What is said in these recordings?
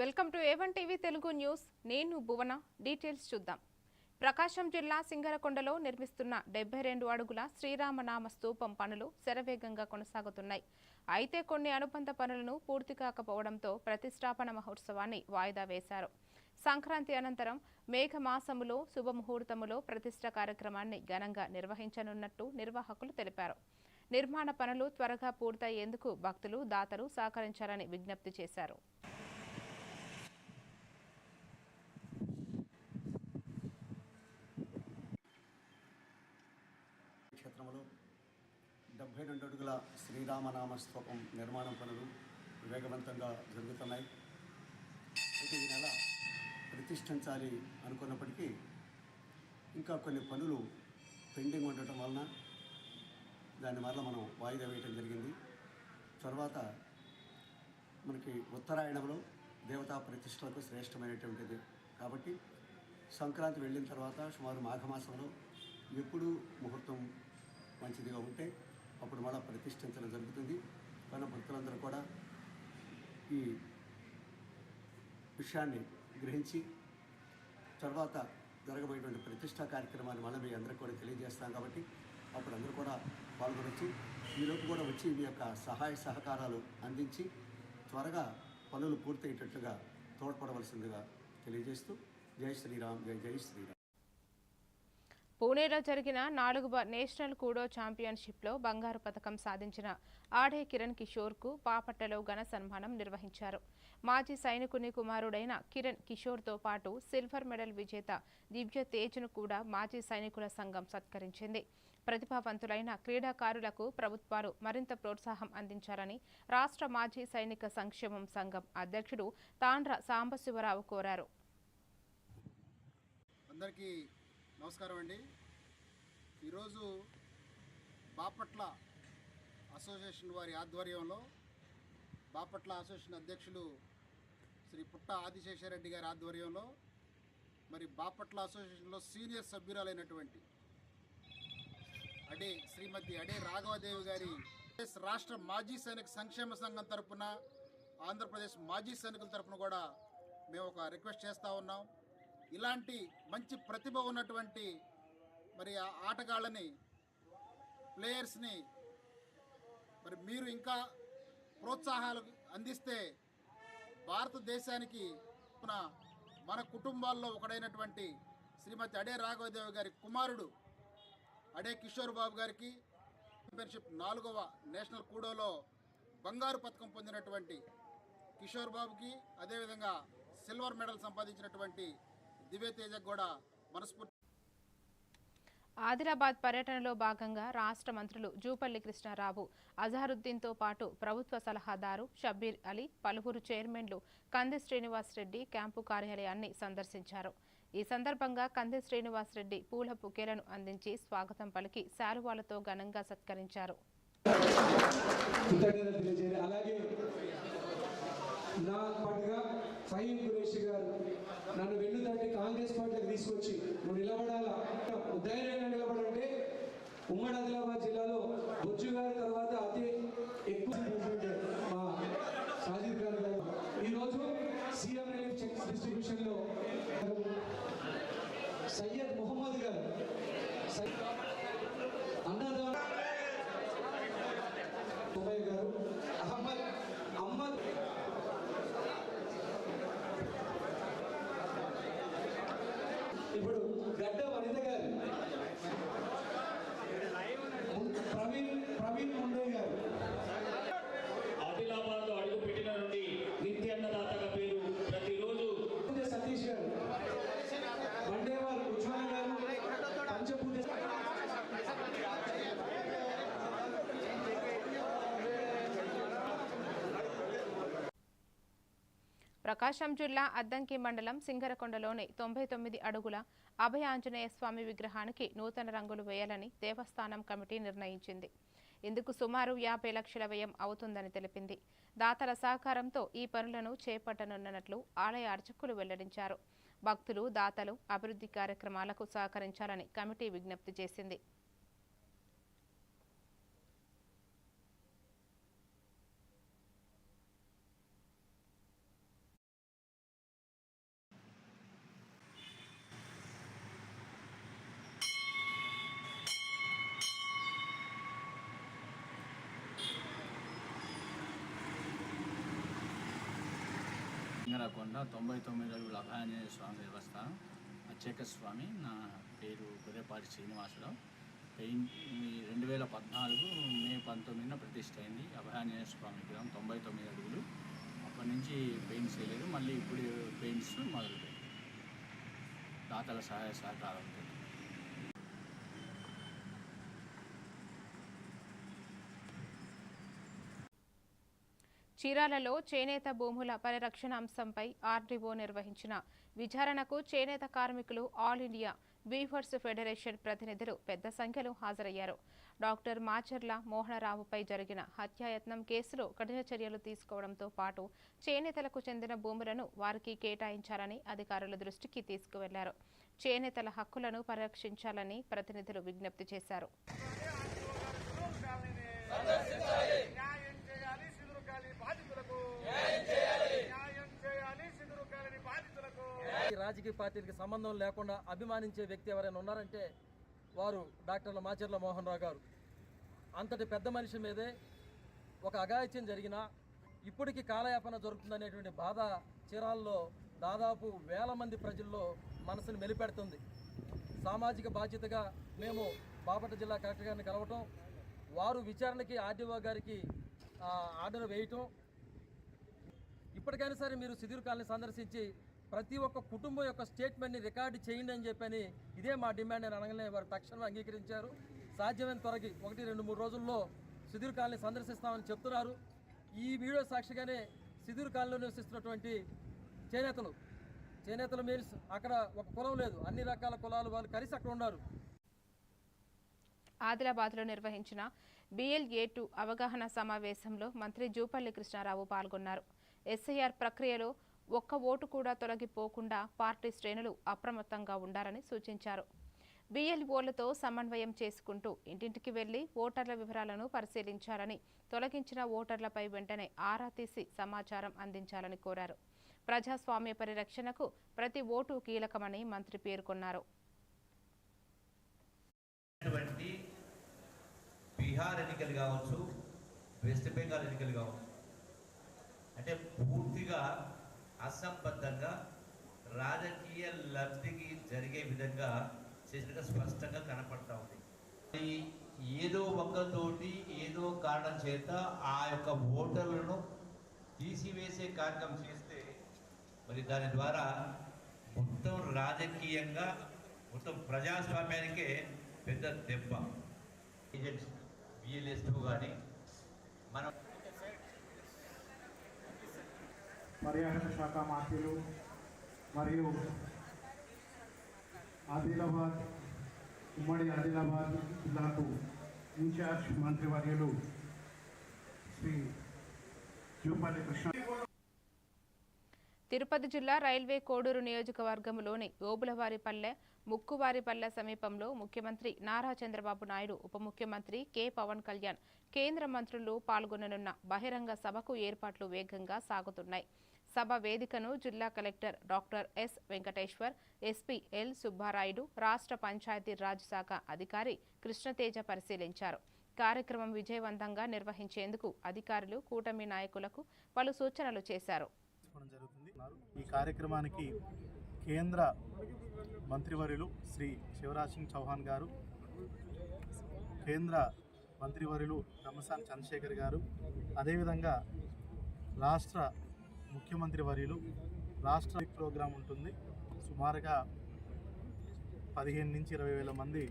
Welcome to A1 TV Telugu news. నేను భువన. Details చూద్దాం. ప్రకాశం జిల్లా సింగరకొండలో నిర్మిస్తున్న 72 అడుగుల శ్రీరామనామ స్తూపం పనులు శరవేగంగా కొనసాగుతున్నాయి. అయితే కొన్ని అనుబంధ పనులను పూర్తి కాకపోవడంతో ప్రతిష్టాపన మహోత్సవాన్ని వాయిదా వేశారు. సంక్రాంతి అనంతరం మేఘమాసములో శుభముహూర్తములో ప్రతిష్ఠ కార్యక్రమాన్ని ఘనంగా నిర్వహించనున్నట్టు నిర్వాహకులు తెలిపారు. నిర్మాణ పనులు త్వరగా పూర్తయ్యేందుకు భక్తులు, దాతలు సహకరించాలని విజ్ఞప్తి చేశారు. క్షేత్రంలో 72 అడుగుల శ్రీరామనామ స్తూపం నిర్మాణం పనులు వేగవంతంగా జరుగుతున్నాయి. అయితే ఈ నెల ప్రతిష్ఠించాలి అనుకున్నప్పటికీ ఇంకా కొన్ని పనులు పెండింగ్ ఉండటం వలన దాని వల్ల మనం వాయిదా వేయడం జరిగింది. తర్వాత మనకి ఉత్తరాయణంలో దేవతా ప్రతిష్టలకు శ్రేష్టమైనటువంటిది కాబట్టి సంక్రాంతి వెళ్ళిన తర్వాత సుమారు మాఘమాసంలో ఎప్పుడు ముహూర్తం మంచిదిగా ఉంటే అప్పుడు మళ్ళీ ప్రతిష్ఠించడం జరుగుతుంది. కానీ భక్తులందరూ కూడా ఈ విషయాన్ని గ్రహించి తర్వాత జరగబోయేటువంటి ప్రతిష్టా కార్యక్రమాన్ని మళ్ళీ మీ అందరికీ కూడా తెలియజేస్తాం కాబట్టి అప్పుడు అందరూ కూడా పాల్గొనొచ్చు. ఈలోపు కూడా వచ్చి మీ యొక్క సహాయ సహకారాలు అందించి త్వరగా పనులు పూర్తయ్యేటట్లుగా తోడ్పడవలసిందిగా తెలియజేస్తూ జై శ్రీరామ్, జై జై శ్రీరామ్. పూణేలో జరిగిన 4వ నేషనల్ కూడో ఛాంపియన్షిప్లో బంగారు పతకం సాధించిన ఆడే కిరణ్ కిషోర్కు బాపట్లలో ఘన సన్మానం నిర్వహించారు. మాజీ సైనికుని కుమారుడైన కిరణ్ కిషోర్తో పాటు సిల్వర్ మెడల్ విజేత దివ్య తేజ్ను కూడా మాజీ సైనికుల సంఘం సత్కరించింది. ప్రతిభావంతులైన క్రీడాకారులకు ప్రభుత్వాలు మరింత ప్రోత్సాహం అందించాలని రాష్ట్ర మాజీ సైనిక సంక్షేమం సంఘం అధ్యక్షుడు తాండ్ర సాంబశివరావు కోరారు. నమస్కారం అండి. ఈరోజు బాపట్ల అసోసియేషన్ వారి ఆధ్వర్యంలో బాపట్ల అసోసియేషన్ అధ్యక్షులు శ్రీ పుట్ట ఆదిశేషారెడ్డి గారి ఆధ్వర్యంలో మరి బాపట్ల అసోసియేషన్లో సీనియర్ సభ్యురాలైనటువంటి శ్రీమతి అడే రాఘవదేవి గారి రాష్ట్ర మాజీ సైనిక సంక్షేమ సంఘం తరఫున, ఆంధ్రప్రదేశ్ మాజీ సైనికుల తరఫున కూడా మేము ఒక రిక్వెస్ట్ చేస్తూ ఉన్నాం. ఇలాంటి మంచి ప్రతిభ ఉన్నటువంటి మరి ఆటగాళ్ళని, ప్లేయర్స్ని మరి మీరు ఇంకా ప్రోత్సాహాలు అందిస్తే భారతదేశానికి మన కుటుంబాల్లో ఒకడైనటువంటి శ్రీమతి అడే రాఘవదేవి గారి కుమారుడు అడే కిషోర్ బాబు గారికి ఛాంపియన్షిప్ 4వ నేషనల్ కూడోలో బంగారు పథకం పొందినటువంటి కిషోర్ బాబుకి, అదేవిధంగా సిల్వర్ మెడల్ సంపాదించినటువంటి దివ్యతేజకు కూడా మనస్ఫూర్తి. ఆదిలాబాద్ పర్యటనలో భాగంగా రాష్ట్ర మంత్రులు జూపల్లి కృష్ణారావు, అజహరుద్దీన్తో పాటు ప్రభుత్వ సలహాదారు షబ్బీర్ అలీ, పలువురు చైర్మన్లు కంది శ్రీనివాసరెడ్డి క్యాంపు కార్యాలయాన్ని సందర్శించారు. ఈ సందర్భంగా కంది శ్రీనివాసరెడ్డి పూల బుకేలను అందించి స్వాగతం పలికి శాలువాలతో ఘనంగా సత్కరించారు. నా పాటుగా ఫైన్ కురేషి గారు నన్ను వెన్నుదండి కాంగ్రెస్ పార్టీకి తీసుకొచ్చి నువ్వు నిలబడాలా, ధైర్యంగా నిలబడంటే ఉమ్మడి ఆదిలాబాద్ జిల్లాలో బొజ్జు గారి తర్వాత అతి ఎక్కువ మా సాజిద్ ఖాన్ గారు ఈరోజు సీఎం రిలీఫ్ చెక్స్ డిస్ట్రిబ్యూషన్లో సయ్యద్ మొహమ్మద్ గారు అన్నదాన సుమయ్య గారు అహ్మద్ ఇప్పుడు గడ్డ వనిత గారు, ప్రవీణ్ ముండే గారు ఆదిలాబాద్ లో అడుగు పెట్టిన నుండి నిత్యాన్నదాతగా పేరు ప్రతిరోజు సతీష్ గారు, మండేవారు ఉజ్వల్ గారు, పంచభూత ప్రకాశం జిల్లా అద్దంకి మండలం సింగరకొండలోని 99 అడుగుల అభయ ఆంజనేయ స్వామి విగ్రహానికి నూతన రంగులు వేయాలని దేవస్థానం కమిటీ నిర్ణయించింది. ఇందుకు సుమారు 50 లక్షల వ్యయం అవుతుందని తెలిపింది. దాతల సహకారంతో ఈ పనులను చేపట్టనున్నట్లు ఆలయ అర్చకులు వెల్లడించారు. భక్తులు, దాతలు అభివృద్ధి కార్యక్రమాలకు సహకరించాలని కమిటీ విజ్ఞప్తి చేసింది. సింగరకొండ 99 అడుగుల అభయాంజనేయ స్వామి దేవస్థానం అర్చక స్వామి. నా పేరు గొర్రెపాటి శ్రీనివాసరావు. 2014 మే 19న ప్రతిష్ఠ అయింది అభయాంజనేయ స్వామి విగ్రహం 99 అడుగులు. అప్పటి నుంచి పెయింట్స్ వేయలేదు, మళ్ళీ ఇప్పుడు పెయింట్స్ మొదలుపెట్టారు దాతల సహాయ సహకారంతో. చీరాలలో చేనేత భూముల పరిరక్షణ అంశంపై ఆర్డీఓ నిర్వహించిన విచారణకు చేనేత కార్మికులు ఆల్ ఇండియా వీవర్స్ ఫెడరేషన్ ప్రతినిధులు పెద్ద సంఖ్యలో హాజరయ్యారు. డాక్టర్ మాచర్ల మోహనరావుపై జరిగిన హత్యాయత్నం కేసులో కఠిన చర్యలు తీసుకోవడంతో పాటు చేనేతలకు చెందిన భూములను వారికి కేటాయించాలని అధికారుల దృష్టికి తీసుకువెళ్లారు. చేనేతల హక్కులను పరిరక్షించాలని ప్రతినిధులు విజ్ఞప్తి చేశారు. రాజకీయ పార్టీలకు సంబంధం లేకుండా అభిమానించే వ్యక్తి ఎవరైనా ఉన్నారంటే వారు డాక్టర్ల మాచర్ల మోహన్ రావు గారు. అంతటి పెద్ద మనిషి మీదే ఒక అఘాయిత్యం జరిగినా ఇప్పటికీ కాలయాపన జరుగుతుందనేటువంటి బాధ చీరాల్లో దాదాపు వేల మంది ప్రజల్లో మనసును మెలిపెడుతుంది. సామాజిక బాధ్యతగా మేము బాపట్ల జిల్లా కలెక్టర్ గారిని కలవటం, వారు విచారణకి ఆర్డీఓ గారికి ఆర్డర్ వేయటం. ఇప్పటికైనా సరే మీరు సుధీర్ కాలనీ సందర్శించి ప్రతి ఒక్క కుటుంబం యొక్క స్టేట్మెంట్ని రికార్డు చేయండి అని చెప్పని ఇదే మా డిమాండ్ అని అనగానే వారు తక్షణం అంగీకరించారు. సాధ్యమైన త్వరకి 1-2-3 రోజుల్లో సుధీర్ కాలనీ సందర్శిస్తామని చెప్తున్నారు. ఈ వీడియో సాక్షిగానే సుధీర్ కాలనీలో నివసిస్తున్నటువంటి చేనేతలు మీన్స్ అక్కడ ఒక కులం లేదు, అన్ని రకాల కులాలు వాళ్ళు కలిసి అక్కడ ఉన్నారు. ఆదిలాబాద్లో నిర్వహించిన BLA2 అవగాహన సమావేశంలో మంత్రి జూపల్లి కృష్ణారావు పాల్గొన్నారు. SIR ప్రక్రియలో ఒక్క ఓటు కూడా తొలగిపోకుండా పార్టీ శ్రేణులు అప్రమత్తంగా ఉండాలని సూచించారు. BLOలతో సమన్వయం చేసుకుంటూ ఇంటింటికి వెళ్లి ఓటర్ల వివరాలను పరిశీలించాలని, తొలగించిన ఓటర్లపై వెంటనే ఆరా తీసి సమాచారం అందించాలని కోరారు. ప్రజాస్వామ్య పరిరక్షణకు ప్రతి ఓటు కీలకమని మంత్రి పేర్కొన్నారు. బీహార్ ఎన్నికలు కావచ్చు, వెస్ట్ బెంగాల్ ఎన్నికలు కావచ్చు, అంటే పూర్తిగా అసంబద్ధంగా రాజకీయ లబ్ధికి జరిగే విధంగా చేసినట్టుగా స్పష్టంగా కనపడతా ఉంది. ఏదో ఒక్కతోటి ఏదో కారణం చేత ఆ యొక్క ఓటర్లను తీసివేసే కార్యక్రమం చేస్తే మరి దాని ద్వారా మొత్తం రాజకీయంగా మొత్తం ప్రజాస్వామ్యానికే పెద్ద దెబ్బ. ఏజెంట్స్ BLS2 కానీ మనం పర్యాటక శాఖ మంత్రులు మరియు ఆదిలాబాద్ ఉమ్మడి ఆదిలాబాద్ జిల్లాకు ఇన్ఛార్జ్ మంత్రివర్యులు శ్రీ జూపల్లి కృష్ణ. తిరుపతి జిల్లా రైల్వే కోడూరు నియోజకవర్గంలోని ఓబులవారిపల్లె, ముక్కువారిపల్లె సమీపంలో ముఖ్యమంత్రి నారా చంద్రబాబు నాయుడు, ఉప ముఖ్యమంత్రి కె పవన్ కళ్యాణ్, కేంద్ర మంత్రులు పాల్గొననున్న బహిరంగ సభకు ఏర్పాట్లు వేగంగా సాగుతున్నాయి. సభ వేదికను జిల్లా collector doctor yes Venkateshwar, SP L Subbarayudu, రాష్ట్ర పంచాయతీరాజ్ శాఖ అధికారి కృష్ణతేజ పరిశీలించారు. కార్యక్రమం విజయవంతంగా నిర్వహించేందుకు అధికారులు కూటమి నాయకులకు పలు సూచనలు చేశారు. ఈ కార్యక్రమానికి కేంద్ర మంత్రివర్యులు శ్రీ శివరాజ్ సింగ్ చౌహాన్ గారు, కేంద్ర మంత్రివర్యులు తమ్మసాని చంద్రశేఖర్ గారు, అదేవిధంగా రాష్ట్ర ముఖ్యమంత్రి వర్యులు, రాష్ట్ర ప్రోగ్రాం ఉంటుంది. సుమారుగా 15 నుంచి 20 వేల మంది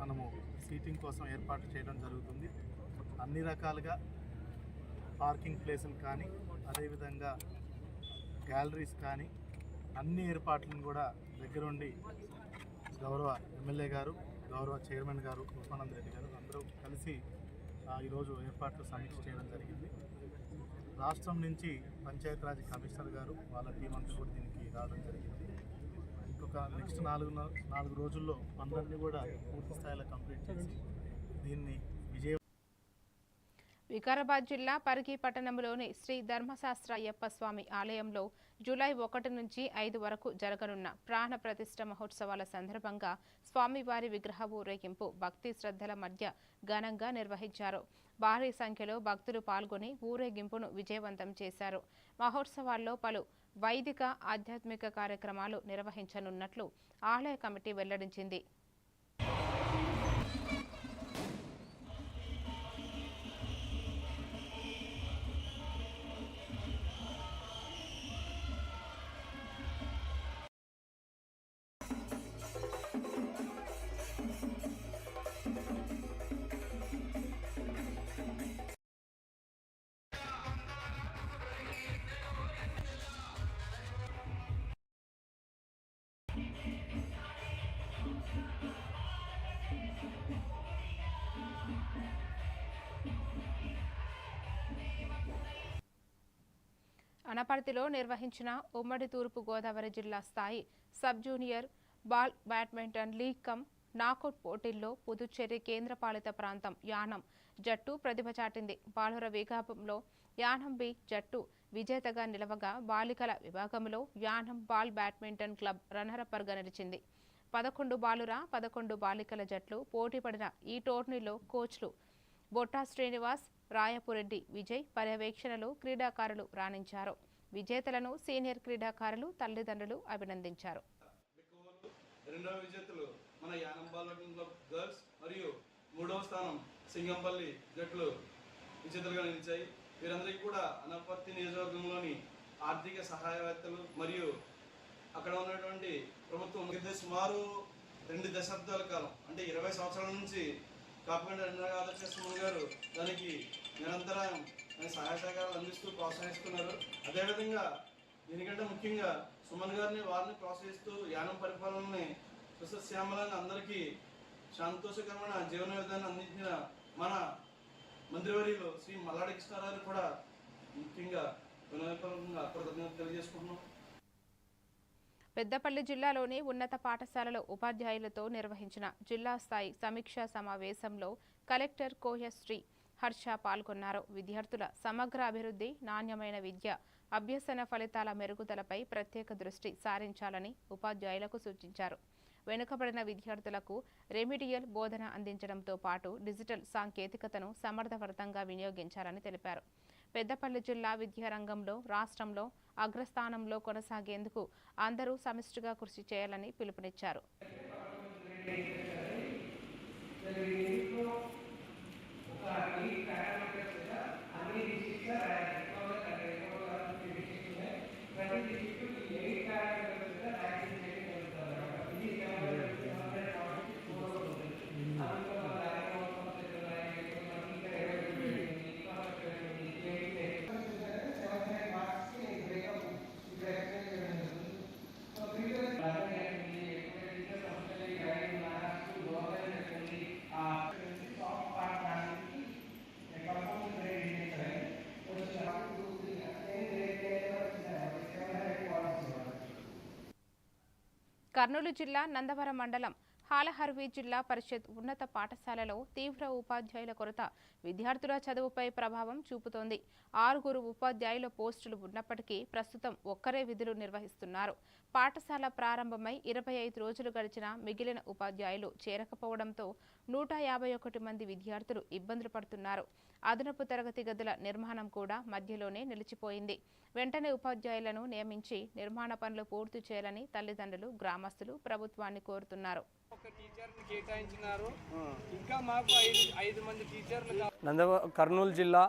మనము సీటింగ్ కోసం ఏర్పాటు చేయడం జరుగుతుంది. అన్ని రకాలుగా పార్కింగ్ ప్లేసులు కానీ, అదేవిధంగా గ్యాలరీస్ కానీ అన్ని ఏర్పాట్లను కూడా దగ్గరుండి గౌరవ ఎమ్మెల్యే గారు, గౌరవ చైర్మన్ గారు ఉపమానంద రెడ్డి గారు అందరూ కలిసి ఈరోజు ఏర్పాట్లు సమీక్ష చేయడం జరిగింది. రాష్ట్రం నుంచి పంచాయతీరాజ్ కమిషనర్ గారు వాళ్ళ టీం అంతా కూడా దీనికి రావడం జరిగింది. ఇంకొక నెక్స్ట్ 4 రోజుల్లో పనులన్నీ కూడా పూర్తి స్థాయిలో కంప్లీట్ చేసి దీన్ని వికారాబాద్ జిల్లా పరిగి పట్టణంలోని శ్రీ ధర్మశాస్త్ర అయ్యప్ప స్వామి ఆలయంలో జూలై 1 నుంచి 5 వరకు జరగనున్న ప్రాణ ప్రతిష్ఠ మహోత్సవాల సందర్భంగా స్వామివారి విగ్రహ ఊరేగింపు భక్తి శ్రద్ధల మధ్య ఘనంగా నిర్వహించారు. భారీ సంఖ్యలో భక్తులు పాల్గొని ఊరేగింపును విజయవంతం చేశారు. మహోత్సవాల్లో పలు వైదిక ఆధ్యాత్మిక కార్యక్రమాలు నిర్వహించనున్నట్లు ఆలయ కమిటీ వెల్లడించింది. అనపర్తిలో నిర్వహించిన ఉమ్మడి తూర్పు గోదావరి జిల్లా స్థాయి sub junior ball badminton league come knockout పోటీల్లో పుదుచ్చేరి కేంద్రపాలిత ప్రాంతం యానం జట్టు ప్రతిభ చాటింది. బాలుర విభాగంలో యానం బి జట్టు విజేతగా నిలవగా బాలికల విభాగంలో యానం బాల్ బ్యాడ్మింటన్ క్లబ్ రన్నరప్పర్గా నిలిచింది. 11 బాలుర 11 బాలికల జట్లు పోటీపడిన ఈ టోర్నీలో కోచ్లు బొట్టా శ్రీనివాస్, రాయపురెడ్డి విజయ్ పర్యవేక్షణలో క్రీడాకారులు రాణించారు. విజేతలను సీనియర్ క్రీడాకారులు తల్లిదండ్రులు అభినందించారు. రెండవ విజేతలు మన యానం బాలకింగ్ క్లబ్ గర్ల్స్ మరియు మూడవ స్థానం సింగంపల్లి జట్లు విజేతలుగా నిలిచాయి. వీరందరికీ కూడా అనపర్తి నియోజకవర్గంలోని ఆర్థిక సహాయవేత్తలు మరియు అక్కడ ఉన్నటువంటి ప్రభుత్వం సుమారు 2 దశాబ్దాల కాలం అంటే 20 సంవత్సరాల నుంచి కాకుండా ఆదర్శ గారు దానికి నిరంతరం సహాయ సహకారాలు అందిస్తూ ప్రోత్సహిస్తున్నారు. అదేవిధంగా దీనికంటే ముఖ్యంగా సుమన్ గారిని వారిని ప్రోత్సహిస్తూ యానం పరిపాలనని సుసశ్యామలంగా అందరికీ సంతోషకరమైన జీవన విధానాన్ని అందించిన మన మంత్రివర్యులు శ్రీ మల్లాడి కృష్ణారావు కూడా ముఖ్యంగా వినయపూర్వకంగా కృతజ్ఞతలు తెలియజేసుకుంటున్నాం. పెద్దపల్లి జిల్లాలోని ఉన్నత పాఠశాలలో ఉపాధ్యాయులతో నిర్వహించిన జిల్లా స్థాయి సమీక్షా సమావేశంలో కలెక్టర్ కోయశ్రీ హర్ష పాల్గొన్నారు. విద్యార్థుల సమగ్ర అభివృద్ధి, నాణ్యమైన విద్య, అభ్యసన ఫలితాల మెరుగుదలపై ప్రత్యేక దృష్టి సారించాలని ఉపాధ్యాయులకు సూచించారు. వెనుకబడిన విద్యార్థులకు రెమిడియల్ బోధన అందించడంతో పాటు డిజిటల్ సాంకేతికతను సమర్థవంతంగా వినియోగించాలని తెలిపారు. పెద్దపల్లి జిల్లా విద్యారంగంలో రాష్ట్రంలో అగ్రస్థానంలో కొనసాగేందుకు అందరూ సమిష్టిగా కృషి చేయాలని పిలుపునిచ్చారు. కర్నూలు జిల్లా నందవరం మండలం హాలహర్వి జిల్లా పరిషత్ ఉన్నత పాఠశాలలో తీవ్ర ఉపాధ్యాయుల కొరత విద్యార్థుల చదువుపై ప్రభావం చూపుతోంది. 6 ఉపాధ్యాయుల పోస్టులు ఉన్నప్పటికీ ప్రస్తుతం ఒక్కరే విధులు నిర్వహిస్తున్నారు. పాఠశాల ప్రారంభమై 25 రోజులు గడిచినా మిగిలిన ఉపాధ్యాయులు చేరకపోవడంతో 151 మంది విద్యార్థులు ఇబ్బందులు పడుతున్నారు. అదనపు తరగతి గదుల నిర్మాణం కూడా మధ్యలోనే నిలిచిపోయింది. వెంటనే ఉపాధ్యాయులను నియమించి నిర్మాణ పనులు పూర్తి చేయాలని తల్లిదండ్రులు, గ్రామస్తులు ప్రభుత్వాన్ని కోరుతున్నారు. కర్నూలు జిల్లా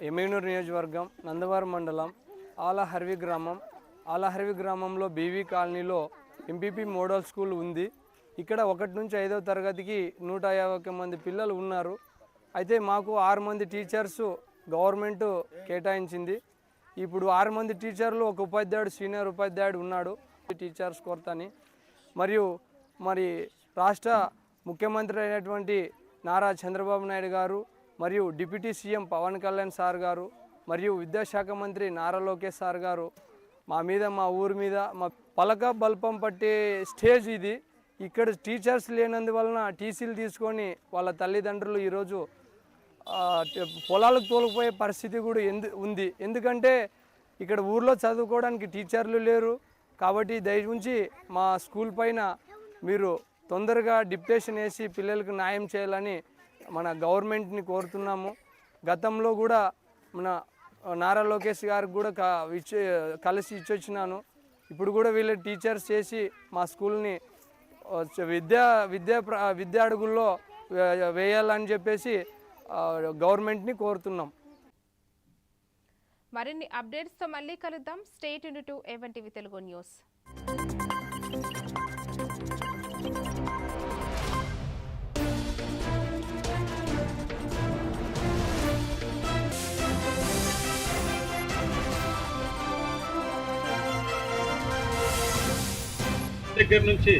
ఎమ్మిగనూరు నియోజకవర్గం నందవరం మండలం ఆలహర్వి గ్రామం. ఆలహర్వి గ్రామంలో బీవీ కాలనీలో ఎంపీపీ మోడల్ స్కూల్ ఉంది. ఇక్కడ 1 నుంచి 5వ తరగతికి 151 మంది పిల్లలు ఉన్నారు. అయితే మాకు 6 మంది టీచర్సు గవర్నమెంట్ కేటాయించింది. ఇప్పుడు 6 మంది టీచర్లు, 1 ఉపాధ్యాయుడు, సీనియర్ ఉపాధ్యాయుడు ఉన్నాడు. టీచర్స్ కొరతని మరి రాష్ట్ర ముఖ్యమంత్రి అయినటువంటి నారా చంద్రబాబు నాయుడు గారు మరియు deputy CM Pawan Kalyan sir గారు మరియు విద్యాశాఖ మంత్రి నారా లోకేష్ సార్ గారు మా మీద, మా ఊరి మీద మా పలక బల్పం పట్టే స్టేజ్ ఇది. ఇక్కడ టీచర్స్ లేనందువలన టీసీలు తీసుకొని వాళ్ళ తల్లిదండ్రులు ఈరోజు పొలాలకు తోలుకుపోయే పరిస్థితి కూడా ఉంది. ఎందుకంటే ఇక్కడ ఊర్లో చదువుకోవడానికి టీచర్లు లేరు. కాబట్టి దయవుంచి మా స్కూల్ పైన మీరు తొందరగా డిప్యుటేషన్ వేసి పిల్లలకు న్యాయం చేయాలని మన గవర్నమెంట్ని కోరుతున్నాము. గతంలో కూడా మన నారా లోకేష్ గారికి కూడా కలిసి ఇచ్చొచ్చినాను. ఇప్పుడు కూడా వీళ్ళ టీచర్స్ చేసి మా స్కూల్ని విద్యా అడుగుల్లో వేయాలని చెప్పేసి గవర్నమెంట్ని కోరుతున్నాం. మరిన్ని అప్డేట్స్తో మళ్ళీ కలుద్దాం. Stay tuned to A1 TV Telugu news. దగ్గర నుంచి